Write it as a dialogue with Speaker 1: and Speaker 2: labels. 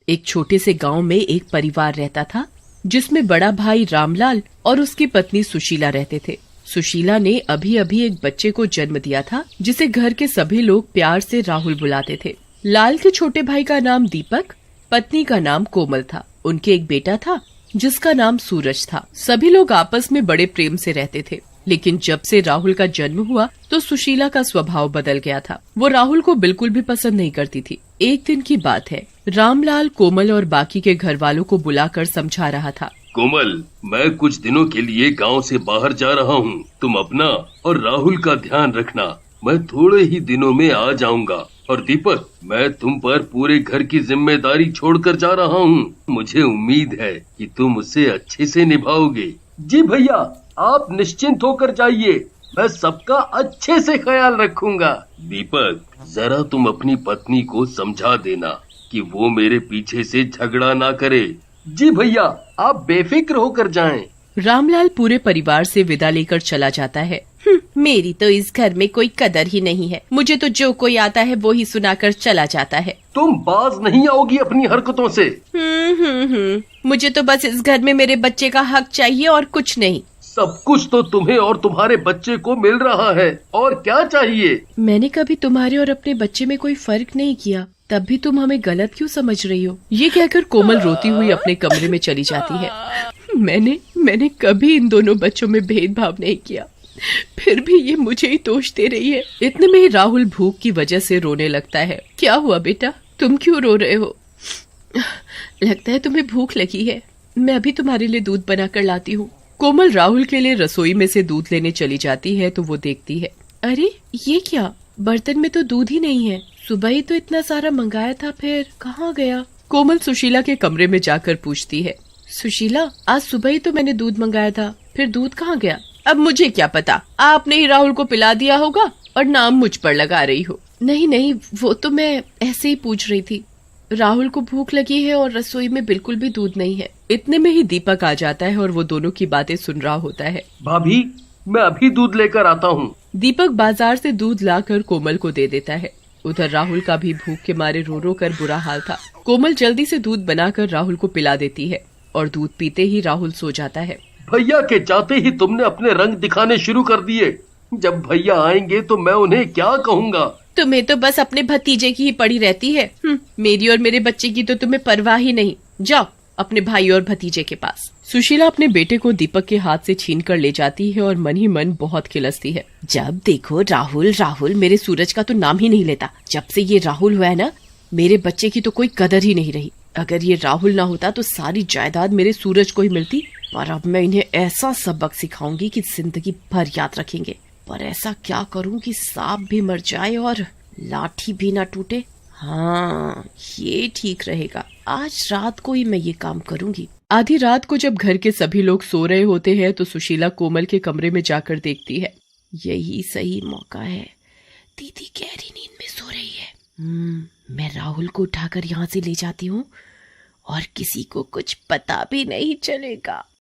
Speaker 1: एक छोटे से गांव में एक परिवार रहता था जिसमें बड़ा भाई रामलाल और उसकी पत्नी सुशीला रहते थे। सुशीला ने अभी अभी एक बच्चे को जन्म दिया था जिसे घर के सभी लोग प्यार से राहुल बुलाते थे। लाल के छोटे भाई का नाम दीपक, पत्नी का नाम कोमल था। उनके एक बेटा था जिसका नाम सूरज था। सभी लोग आपस में बड़े प्रेम से रहते थे, लेकिन जब से राहुल का जन्म हुआ तो सुशीला का स्वभाव बदल गया था। वो राहुल को बिल्कुल भी पसंद नहीं करती थी। एक दिन की बात है, रामलाल कोमल और बाकी के घर वालों को बुलाकर समझा रहा था।
Speaker 2: कोमल, मैं कुछ दिनों के लिए गांव से बाहर जा रहा हूँ। तुम अपना और राहुल का ध्यान रखना। मैं थोड़े ही दिनों में आ जाऊंगा। और दीपक, मैं तुम पर पूरे घर की जिम्मेदारी छोड़कर जा रहा हूँ। मुझे उम्मीद है कि तुम उसे अच्छे से निभाओगे। जी भैया, आप निश्चिंत होकर जाइए। मैं सबका अच्छे से ख्याल रखूंगा। दीपक, जरा तुम अपनी पत्नी को समझा देना कि वो मेरे पीछे से झगड़ा ना करे। जी भैया, आप बेफिक्र होकर जाएं।
Speaker 1: रामलाल पूरे परिवार से विदा लेकर चला जाता है। मेरी तो इस घर में कोई कदर ही नहीं है। मुझे तो जो कोई आता है वो ही सुनाकर चला जाता है।
Speaker 2: तुम बाज नहीं आओगी अपनी हरकतों से।
Speaker 1: मुझे तो बस इस घर में मेरे बच्चे का हक चाहिए और कुछ नहीं।
Speaker 2: सब कुछ तो तुम्हें और तुम्हारे बच्चे को मिल रहा है, और क्या चाहिए?
Speaker 1: मैंने कभी तुम्हारे और अपने बच्चे में कोई फर्क नहीं किया, तब भी तुम हमें गलत क्यों समझ रही हो? ये कहकर कोमल रोती हुई अपने कमरे में चली जाती है। मैंने कभी इन दोनों बच्चों में भेदभाव नहीं किया, फिर भी ये मुझे ही दोष दे रही है। इतने में ही राहुल भूख की वजह से रोने लगता है। क्या हुआ बेटा, तुम क्यों रो रहे हो? लगता है तुम्हें भूख लगी है। मैं अभी तुम्हारे लिए दूध बनाकर लाती हूँ। कोमल राहुल के लिए रसोई में से दूध लेने चली जाती है तो वो देखती है, अरे ये क्या, बर्तन में तो दूध ही नहीं है। सुबह ही तो इतना सारा मंगाया था, फिर कहाँ गया? कोमल सुशीला के कमरे में जाकर पूछती है, सुशीला, आज सुबह ही तो मैंने दूध मंगाया था, फिर दूध कहाँ गया? अब मुझे क्या पता, आपने ही राहुल को पिला दिया होगा और नाम मुझ पर लगा रही हो। नहीं, वो तो मैं ऐसे ही पूछ रही थी। राहुल को भूख लगी है और रसोई में बिल्कुल भी दूध नहीं है। इतने में ही दीपक आ जाता है और वो दोनों की बातें सुन रहा होता है।
Speaker 2: भाभी, मैं अभी दूध लेकर आता हूँ।
Speaker 1: दीपक बाजार से दूध लाकर कोमल को दे देता है। उधर राहुल का भी भूख के मारे रो रो कर बुरा हाल था। कोमल जल्दी से दूध बनाकर राहुल को पिला देती है और दूध पीते ही राहुल सो जाता है।
Speaker 2: भैया के जाते ही तुमने अपने रंग दिखाने शुरू कर दिए। जब भैया आएंगे तो मैं उन्हें क्या कहूँगा?
Speaker 1: तुम्हें तो बस अपने भतीजे की ही पड़ी रहती है। मेरी और मेरे बच्चे की तो तुम्हें परवाह ही नहीं। जाओ अपने भाई और भतीजे के पास। सुशीला अपने बेटे को दीपक के हाथ से छीन कर ले जाती है और मन ही मन बहुत खिलसती है। जब देखो राहुल राहुल, मेरे सूरज का तो नाम ही नहीं लेता। जब से ये राहुल हुआ है ना, मेरे बच्चे की तो कोई कदर ही नहीं रही। अगर ये राहुल ना होता तो सारी जायदाद मेरे सूरज को ही मिलती। पर अब मैं इन्हें ऐसा सबक सिखाऊंगी कि जिंदगी भर याद रखेंगे। पर ऐसा क्या करूं कि सांप भी मर जाए और लाठी भी ना टूटे। हाँ, ये ठीक रहेगा। आज रात को ही मैं ये काम करूंगी। आधी रात को जब घर के सभी लोग सो रहे होते हैं तो सुशीला कोमल के कमरे में जाकर देखती है। यही सही मौका है। दीदी गहरी नींद में सो रही है। मैं राहुल को उठाकर यहाँ से ले जाती हूँ और किसी को कुछ पता भी नहीं चलेगा।